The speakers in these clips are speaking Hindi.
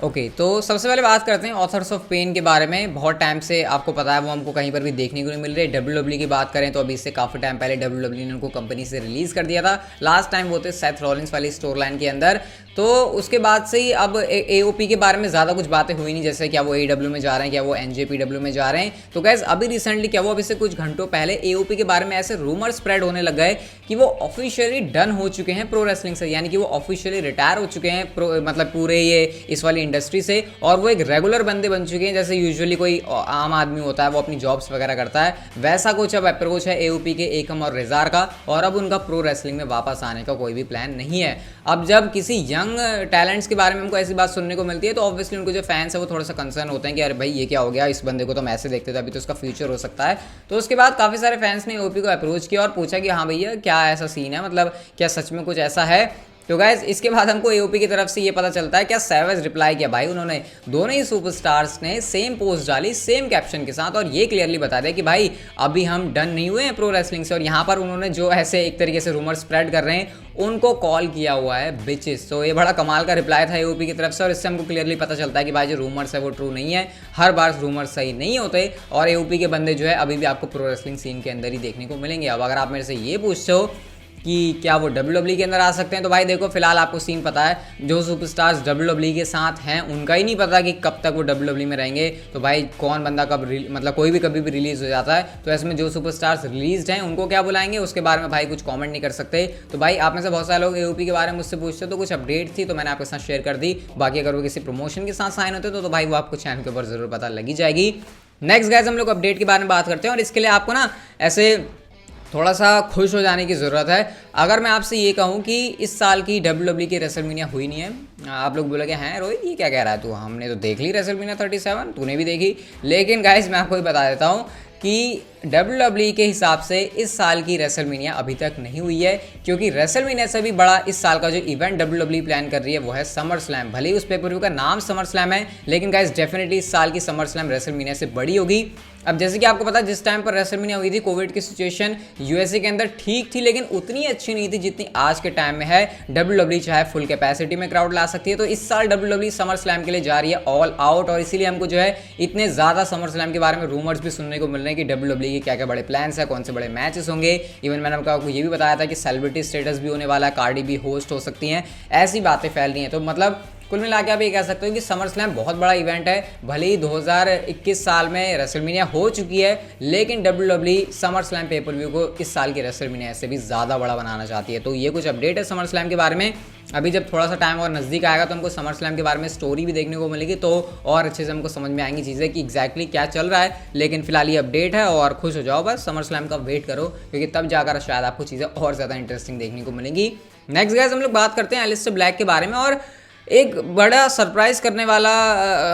ओके तो सबसे पहले बात करते हैं ऑथर्स ऑफ पेन के बारे में। बहुत टाइम से आपको पता है वो हमको कहीं पर भी देखने को नहीं मिल रही। डब्ल्यू की बात करें तो अभी से काफ़ी टाइम पहले डब्ल्यू ने उनको कंपनी से रिलीज़ कर दिया था। लास्ट टाइम वो थे सेथ रॉलिंस वाली स्टोर लाइन के अंदर। तो उसके बाद से ही अब AOP के बारे में ज़्यादा कुछ बातें हुई नहीं, जैसे क्या वो AEW में जा रहे हैं, क्या वो NJPW में जा रहे हैं। तो गैस अभी रिसेंटली क्या वो अभी से कुछ घंटों पहले AOP के बारे में ऐसे रूमर स्प्रेड होने लग गए कि वो ऑफिशियली डन हो चुके हैं प्रो रेसलिंग से, यानी कि वो ऑफिशियली रिटायर हो चुके हैं मतलब पूरे ये इस वाली इंडस्ट्री से, और वो एक रेगुलर बंदे बन चुके हैं। जैसे यूजुअली कोई आम आदमी होता है वो अपनी जॉब्स वगैरह करता है, वैसा कुछ अब अप्रोच है AOP के एकम और रेजार का, और अब उनका प्रो रेसलिंग में वापस आने का कोई भी प्लान नहीं है। अब जब किसी यंग टैलेंट्स के बारे में हमको ऐसी बात सुनने को मिलती है तो ऑब्वियसली उनको जो फैंस है वो थोड़ा सा कंसर्न होते हैं कि अरे भाई ये क्या हो गया, इस बंदे को तो हम ऐसे देखते थे, अभी तो उसका फ्यूचर हो सकता है। तो उसके बाद काफ़ी सारे फैंस ने AOP को अप्रोच किया और पूछा कि हाँ भैया क्या ऐसा सीन है, मतलब क्या सच में कुछ ऐसा है। तो गाइज इसके बाद हमको AOP की तरफ से ये पता चलता है क्या सैवेज रिप्लाई किया भाई उन्होंने, दोनों ही सुपरस्टार्स ने सेम पोस्ट डाली सेम कैप्शन के साथ, और ये क्लियरली बता दिया कि भाई अभी हम डन नहीं हुए हैं प्रो रेसलिंग से। और यहाँ पर उन्होंने जो ऐसे एक तरीके से रूमर स्प्रेड कर रहे हैं उनको कॉल किया हुआ है बिचेस। तो ये बड़ा कमाल का रिप्लाई था AOP की तरफ से, और इससे हमको क्लियरली पता चलता है कि भाई जो रूमर्स है वो ट्रू नहीं है, हर बार रूमर्स सही नहीं होते, और AOP के बंदे जो है अभी भी आपको प्रो रेसलिंग सीन के अंदर ही देखने को मिलेंगे। अब अगर आप मेरे से ये पूछते हो कि क्या वो WWE के अंदर आ सकते हैं, तो भाई देखो फिलहाल आपको सीन पता है, जो सुपरस्टार्स WWE के साथ हैं उनका ही नहीं पता कि कब तक वो WWE में रहेंगे। तो भाई कौन बंदा कब मतलब कोई भी कभी भी रिलीज़ हो जाता है, तो ऐसे में जो सुपरस्टार्स रिलीज हैं उनको क्या बुलाएंगे उसके बारे में भाई कुछ कॉमेंट नहीं कर सकते। तो भाई आप में से बहुत सारे लोग AOP के बारे में मुझसे पूछते तो कुछ अपडेट थी तो मैंने आपके साथ शेयर कर दी। बाकी अगर वो किसी प्रमोशन के साथ साइन होते तो भाई वो आपको चैनल के ऊपर जरूर पता लगी जाएगी। नेक्स्ट गाइस हम लोग अपडेट के बारे में बात करते हैं, और इसके लिए आपको ना ऐसे थोड़ा सा खुश हो जाने की ज़रूरत है। अगर मैं आपसे ये कहूँ कि इस साल की WWE की रेसलमेनिया हुई नहीं है, आप लोग बोलोगे हैं रोहित ये क्या कह रहा है तू, हमने तो देख ली रेसलमेनिया 37, तूने भी देखी। लेकिन गाइस मैं आपको बता देता हूँ कि WWE के हिसाब से इस साल की रेसलमेनिया अभी तक नहीं हुई है, क्योंकि रेसलमेनिया से भी बड़ा इस साल का जो इवेंट WWE प्लान कर रही है वो है समर स्लैम। भले ही उस पेपर व्यू का नाम समर स्लैम है, लेकिन गाइस डेफिनेटली इस साल की समर स्लैम रेसलमेनिया से बड़ी होगी। अब जैसे कि आपको पता है जिस टाइम पर रेसलमेनिया हुई थी कोविड की सिचुएशन USA के अंदर ठीक थी, लेकिन उतनी अच्छी नहीं थी जितनी आज के टाइम में है। WWE चाहे फुल कैपेसिटी में क्राउड ला सकती है, तो इस साल WWE समर स्लैम के लिए जा रही है ऑल आउट, और इसीलिए हमको जो है इतने ज़्यादा समर स्लैम के बारे में रूमर्स भी सुनने को मिल रहे हैं कि WWE के क्या क्या बड़े प्लान्स है, कौन से बड़े मैचेस होंगे। इवन मैंने आपको ये भी बताया था कि सेलिब्रिटी स्टेटस भी होने वाला है, कार्डी भी होस्ट हो सकती हैं, ऐसी बातें फैल रही हैं। तो मतलब कुल मिला के आप ये कह सकते हो कि समर स्लैम बहुत बड़ा इवेंट है। भले ही 2021 साल में रेसलमेनिया हो चुकी है, लेकिन WWE summer slam pay per view को इस साल की रेसलमेनिया से भी ज़्यादा बड़ा बनाना चाहती है। तो ये कुछ अपडेट है समर स्लैम के बारे में। अभी जब थोड़ा सा टाइम और नज़दीक आएगा तो हमको समर स्लैम के बारे में स्टोरी भी देखने को मिलेगी, तो और अच्छे से हमको समझ में आएंगी चीज़ें कि एग्जैक्टली क्या चल रहा है। लेकिन फिलहाल ये अपडेट है और खुश हो जाओ, बस समर स्लैम का वेट करो, क्योंकि तब जाकर शायद आपको चीज़ें और ज़्यादा इंटरेस्टिंग देखने को मिलेंगी। नेक्स्ट गाइस हम लोग बात करते हैं एलिस्टर ब्लैक के बारे में, और एक बड़ा सरप्राइज करने वाला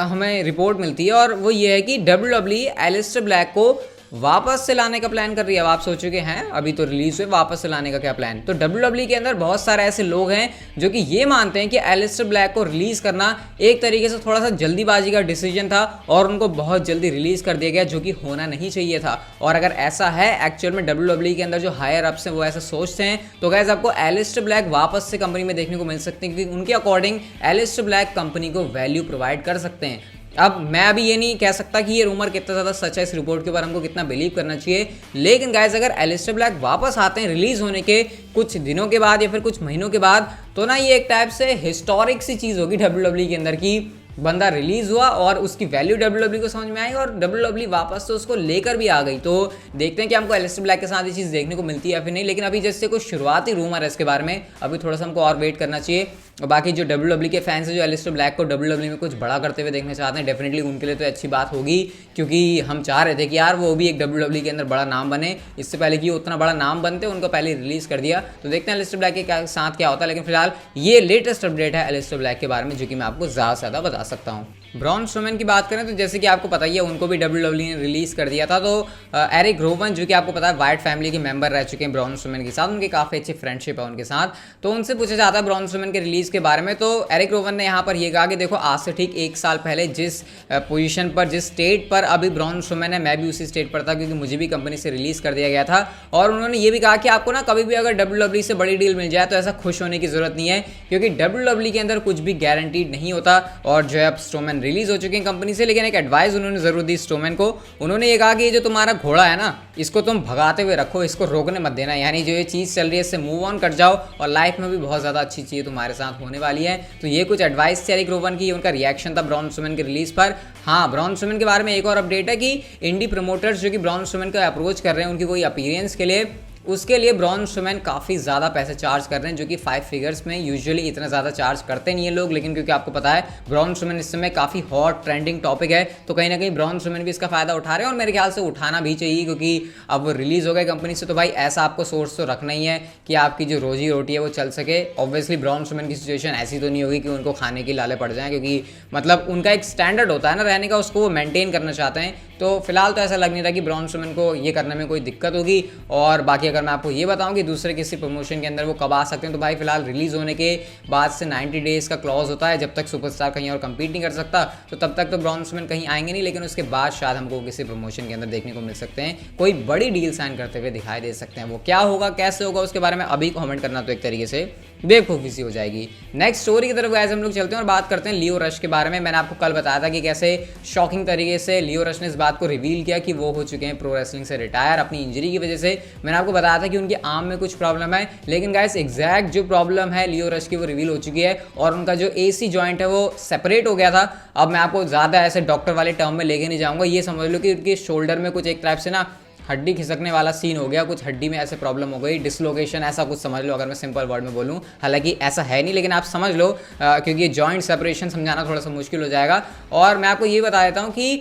हमें रिपोर्ट मिलती है, और वो ये है कि WWE एलिस्टर ब्लैक को वापस से लाने का प्लान कर रही है। अब आप सोचोगे हैं अभी तो रिलीज हुए, वापस से लाने का क्या प्लान। तो WWE के अंदर बहुत सारे ऐसे लोग हैं जो कि ये मानते हैं कि एलिस्टर ब्लैक को रिलीज करना एक तरीके से थोड़ा सा जल्दीबाजी का डिसीजन था, और उनको बहुत जल्दी रिलीज कर दिया गया, जो कि होना नहीं चाहिए था। और अगर ऐसा है एक्चुअल में WWE के अंदर जो हायर अप्स हैं वो ऐसा सोचते हैं, तो गाइस आपको एलिस्टर ब्लैक वापस से कंपनी में देखने को मिल सकते हैं, क्योंकि उनके अकॉर्डिंग एलिस्टर ब्लैक कंपनी को वैल्यू प्रोवाइड कर सकते हैं। अब मैं अभी ये नहीं कह सकता कि ये रूमर कितना ज़्यादा सच है, इस रिपोर्ट के ऊपर हमको कितना बिलीव करना चाहिए, लेकिन गाइस अगर एलिस्टर ब्लैक वापस आते हैं रिलीज होने के कुछ दिनों के बाद या फिर कुछ महीनों के बाद, तो ना ये एक टाइप से हिस्टोरिक सी चीज़ होगी WWE के अंदर की बंदा रिलीज हुआ और उसकी वैल्यू WWE को समझ में आई, और WWE वापस से उसको लेकर भी आ गई। तो देखते हैं कि हमको एलिस्टर ब्लैक के साथ ये चीज़ देखने को मिलती है या फिर नहीं। लेकिन अभी जैसे कुछ शुरुआती रूमर है इसके बारे में, अभी थोड़ा सा हमको और वेट करना चाहिए। और बाकी जो WWE के फैंस हैं जो एलिस्टर ब्लैक को WWE में कुछ बड़ा करते हुए देखना चाहते हैं, डेफिनेटली उनके लिए तो अच्छी बात होगी, क्योंकि हम चाह रहे थे कि यार वो भी एक WWE के अंदर बड़ा नाम बने। इससे पहले कि उतना बड़ा नाम बनते उनको पहले रिलीज कर दिया। तो देखते हैं एलिस्टर ब्लैक के साथ क्या होता है। लेकिन फिलहाल ये लेटेस्ट अपडेट है एलिस्टर ब्लैक के बारे में, जो कि मैं आपको ज़्यादा से ज़्यादा बता सकता हूँ। ब्रॉन स्ट्रोमैन की बात करें तो जैसे कि आपको पता ही है उनको भी WWE ने रिलीज़ कर दिया था। तो एरिक रोवन जो कि आपको पता है वाइट फैमिली के मेंबर रह चुके हैं ब्रॉन स्ट्रोमैन के साथ, उनकी काफ़ी अच्छी फ्रेंडशिप है उनके साथ। तो उनसे पूछा जाता है ब्रॉन स्ट्रोमैन के रिलीज़ के बारे में, तो एरिक रोवन ने यहाँ पर ये कहा कि देखो आज से ठीक 1 साल पहले जिस पोजीशन पर, जिस स्टेट पर अभी ब्रॉन स्ट्रोमैन है, मैं भी उसी स्टेट पर था क्योंकि मुझे भी कंपनी से रिलीज कर दिया गया था। और उन्होंने ये भी कहा कि आपको ना कभी भी अगर WWE से बड़ी डील मिल जाए तो ऐसा खुश होने की जरूरत नहीं है, क्योंकि WWE के अंदर कुछ भी गारंटीड नहीं होता। और जो है अब स्ट्रोमैन रिलीज हो चुके हैं कंपनी से, लेकिन एक एडवाइस उन्होंने जरूर दी स्ट्रोमैन को। उन्होंने ये कहा कि ये जो तुम्हारा घोड़ा है ना, इसको तुम भगाते हुए रखो, इसको रोकने मत देना, यानी जो ये चीज़ चल रही है इससे मूव ऑन कर जाओ और लाइफ में भी बहुत ज़्यादा अच्छी चीज़ तुम्हारे साथ होने वाली है। तो ये कुछ एडवाइस थी एरिक रोवन की, उनका रिएक्शन था ब्रॉन स्ट्रोमैन के रिलीज पर। हाँ, ब्रॉन स्ट्रोमैन के बारे में एक और अपडेट है कि इंडी प्रमोटर्स जो कि ब्रॉन स्ट्रोमैन को अप्रोच कर रहे हैं उनकी कोई अपीयरेंस के लिए, उसके लिए ब्रॉन स्ट्रोमैन काफ़ी ज़्यादा पैसे चार्ज कर रहे हैं, जो कि 5 फिगर्स में। यूजुअली इतना ज़्यादा चार्ज करते नहीं है लोग, लेकिन क्योंकि आपको पता है ब्रॉन स्ट्रोमैन इस समय काफ़ी हॉट ट्रेंडिंग टॉपिक है, तो कहीं ना कहीं ब्रॉन स्ट्रोमैन भी इसका फ़ायदा उठा रहे हैं और मेरे ख्याल से उठाना भी चाहिए, क्योंकि अब रिलीज़ हो गए कंपनी से, तो भाई ऐसा आपको सोर्स तो रखना ही है कि आपकी जो रोजी रोटी है वो चल सके। ऑब्वियसली ब्रॉन स्ट्रोमैन की सिचुएशन ऐसी तो नहीं होगी कि उनको खाने की लाले पड़ जाए, क्योंकि मतलब उनका एक स्टैंडर्ड होता है ना रहने का, उसको वो मेंटेन करना चाहते हैं। तो फिलहाल तो ऐसा लग नहीं रहा कि ब्रॉन स्ट्रोमैन को ये करने में कोई दिक्कत होगी। और बाकी अगर मैं आपको ये बताऊं कि दूसरे किसी प्रमोशन के अंदर वो कब आ सकते हैं, तो भाई फिलहाल रिलीज होने के बाद से 90 डेज का क्लॉज होता है, जब तक सुपरस्टार कहीं और कंपीट नहीं कर सकता, तो तब तक तो ब्रॉन स्ट्रोमैन कहीं आएंगे नहीं, लेकिन उसके बाद शायद हमको किसी प्रमोशन के अंदर देखने को मिल सकते हैं, कोई बड़ी डील साइन करते हुए दिखाई दे सकते हैं। वो क्या होगा, कैसे होगा, उसके बारे में अभी कमेंट करना तो एक तरीके से बेवकूफ़ी सी हो जाएगी। नेक्स्ट स्टोरी की तरफ गाइस हम लोग चलते हैं और बात करते हैं लियो रश के बारे में। मैंने आपको कल बताया था कि कैसे शॉकिंग तरीके से लियो रश ने इस बात को रिवील किया कि वो हो चुके हैं प्रो रेसलिंग से रिटायर अपनी इंजरी की वजह से। मैंने आपको बताया था कि उनके आर्म में कुछ प्रॉब्लम है, लेकिन गाइस एग्जैक्ट जो प्रॉब्लम है लियो रश की वो रिवील हो चुकी है और उनका जो AC जॉइंट है वो सेपरेट हो गया था। अब मैं आपको ज़्यादा ऐसे डॉक्टर वाले टर्म में लेके नहीं जाऊँगा, ये समझ लो कि उनके शोल्डर में कुछ एक टाइप से ना हड्डी खिसकने वाला सीन हो गया, कुछ हड्डी में ऐसे प्रॉब्लम हो गई, डिसलोकेशन ऐसा कुछ समझ लो अगर मैं सिंपल वर्ड में बोलूँ। हालांकि ऐसा है नहीं, लेकिन आप समझ लो क्योंकि ये जॉइंट सेपरेशन समझाना थोड़ा सा मुश्किल हो जाएगा। और मैं आपको ये बता देता हूँ कि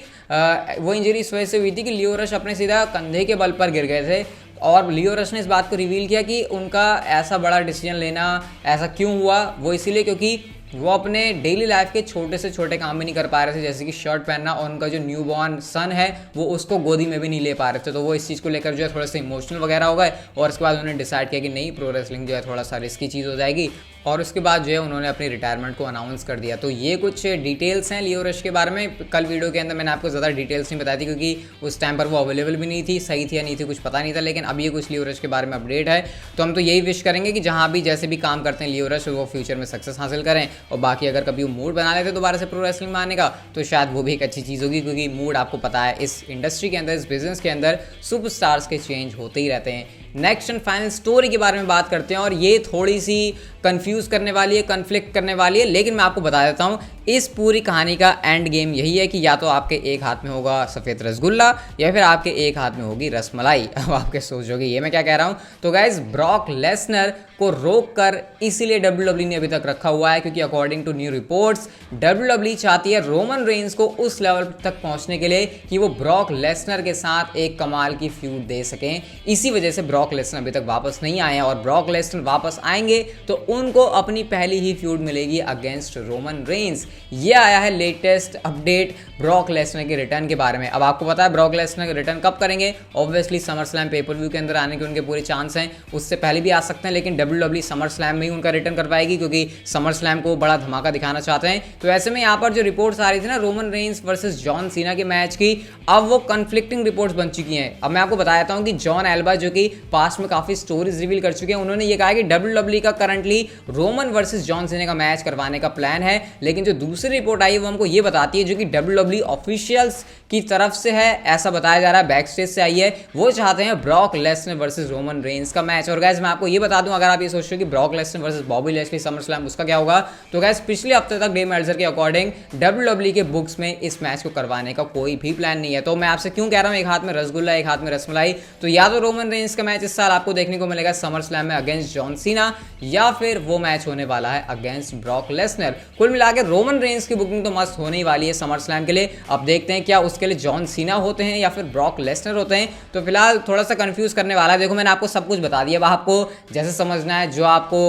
वो इंजरी इस वजह से हुई थी कि लियो रश अपने सीधा कंधे के बल पर गिर गए थे और लियो रश ने इस बात को रिवील किया कि उनका ऐसा बड़ा डिसीजन लेना ऐसा क्यों हुआ, वो इसीलिए क्योंकि वो अपने डेली लाइफ के छोटे से छोटे काम भी नहीं कर पा रहे थे, जैसे कि शर्ट पहनना, और उनका जो न्यू बॉर्न सन है वो उसको गोदी में भी नहीं ले पा रहे थे। तो वो इस चीज़ को लेकर जो है थोड़ा सा इमोशनल वगैरह हो गए और उसके बाद उन्होंने डिसाइड किया कि नहीं, प्रो रेसलिंग जो है थोड़ा सा रिस्की चीज़ हो जाएगी और उसके बाद जो है उन्होंने अपनी रिटायरमेंट को अनाउंस कर दिया। तो ये कुछ डिटेल्स हैं लियो रश के बारे में। कल वीडियो के अंदर मैंने आपको ज़्यादा डिटेल्स नहीं बताई थी क्योंकि उस टाइम पर वो अवेलेबल भी नहीं थी, सही थी या नहीं थी कुछ पता नहीं था, लेकिन अब ये कुछ लियो रश के बारे में अपडेट है। तो हम तो यही विश करेंगे कि जहाँ भी जैसे भी काम करते हैं लियो रश वो फ्यूचर में सक्सेस हासिल करें, और बाकी अगर कभी वो मूड बना लेते दोबारा से प्रो रेसलिंग में आने का तो शायद वो भी एक अच्छी चीज़ होगी, क्योंकि मूड आपको पता है इस इंडस्ट्री के अंदर, इस बिजनेस के अंदर सुपरस्टार्स के चेंज होते ही रहते हैं। नेक्स्ट एंड फाइनल स्टोरी के बारे में बात करते हैं और ये थोड़ी सी कंफ्यूज करने वाली है, कन्फ्लिक्ट करने वाली है, लेकिन मैं आपको बता देता हूँ इस पूरी कहानी का एंड गेम यही है कि या तो आपके एक हाथ में होगा सफ़ेद रसगुल्ला या फिर आपके एक हाथ में होगी रसमलाई। अब आपके सोचोगे ये मैं क्या कह रहा हूँ, तो गाइस ब्रॉक लेसनर को रोक कर इसीलिए WWE ने अभी तक रखा हुआ है क्योंकि according to new reports WWE चाहती है रोमन रेंस को उस लेवल तक पहुंचने के लिए कि वो ब्रॉक लेसनर के साथ एक कमाल की फ्यूड दे सकें। इसी वजह से ब्रॉक लेसनर अभी तक वापस नहीं आए हैं और ब्रॉक लेसनर वापस आएंगे तो उनको अपनी पहली ही फ्यूड मिलेगी अगेंस्ट रोमन रेंस। ये आया है लेटेस्ट अपडेट ब्रॉक लेसनर के रिटर्न के बारे में। अब आपको पता है ब्रॉक लेसनर के रिटर्न कब करेंगे, obviously summer slam pay per view के अंदर आने के उनके पूरे चांस हैं, उससे पहले भी आ सकते हैं, लेकिन WWE समर स्लैम में ही उनका रिटर्न करवाएगी क्योंकि समर स्लैम को बड़ा धमाका दिखाना चाहते हैं। तो ऐसे में यहाँ पर जो रिपोर्ट्स आ रही थी ना Roman Reigns versus John Cena के मैच की, अब वो कन्फ्लिक्टिंग रिपोर्ट्स बन चुकी हैं। अब मैं आपको बता देता हूँ कि जॉन एल्बा जो कि पास्ट में काफी स्टोरीज रिवील कर चुके हैं, उन्होंने ये कहा कि WWE का currently Roman versus John Cena का मैच करवाने का प्लान है, लेकिन जो दूसरी रिपोर्ट आई है वो हमको ये बताती है जो कि WWE ऑफिशियल्स की तरफ से है, ऐसा बताया जा रहा है, बैक स्टेज से आई है, वो चाहते हैं Brock Lesnar versus Roman Reigns का मैच। और गाइस मैं आपको ये बता दूं, अगर आप ये सोच रहे हो कि Brock Lesnar versus Bobby Lashley summer slam उसका क्या होगा, तो गाइस पिछले हफ्ते तक डेव मेल्जर के अकॉर्डिंग WWE के बुक्स में इस मैच को करवाने का कोई भी प्लान नहीं है। तो मैं आपसे क्यों कह रहा हूँ एक हाथ में रसगुल्ला एक हाथ में रसमलाई, तो या तो रोमन रेंस का मैच इस साल आपको देखने को मिलेगा समर स्लैम में अगेंस्ट जॉन सीना, या फिर वो मैच होने वाला है अगेंस्ट ब्रॉक लेसनर। कुल मिलाकर रोमन रोमन रेंस की बुकिंग तो मस्त होने ही वाली है समर स्लैम के लिए। अब देखते हैं क्या उसके लिए जॉन सीना होते हैं या फिर ब्रॉक लेसनर होते हैं। तो फिलहाल थोड़ा सा कंफ्यूज करने वाला है। देखो मैंने आपको सब कुछ बता दिया, अब आपको जैसे समझना है, जो आपको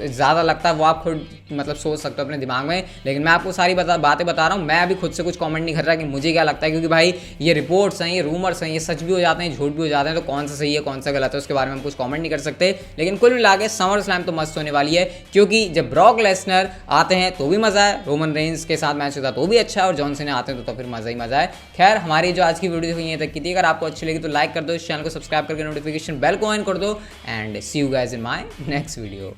ज़्यादा लगता है वो आप खुद मतलब सोच सकते हो अपने दिमाग में, लेकिन मैं आपको सारी बातें बता रहा हूँ। मैं अभी खुद से कुछ कमेंट नहीं कर रहा कि मुझे क्या लगता है, क्योंकि भाई ये रिपोर्ट्स हैं, ये रूमर्स हैं, ये सच भी हो जाते हैं, झूठ भी हो जाते हैं, तो कौन सा सही है कौन सा गलत है उसके बारे में हम कुछ कमेंट नहीं कर सकते। लेकिन कुल मिला के समर स्लैम तो मस्त होने वाली है, क्योंकि जब ब्रॉक लेसनर आते हैं तो भी मजा है, रोमन रेंस के साथ मैच होता है तो भी अच्छा है, और जॉन सीना आते हैं तो फिर मजा ही मजा है। खैर हमारी जो आज की वीडियो थी यहीं तक की थी। अगर आपको अच्छी लगी तो लाइक कर दो, इस चैनल को सब्सक्राइब करके नोटिफिकेशन बेल को ऑन कर दो, and see you guys in my next video.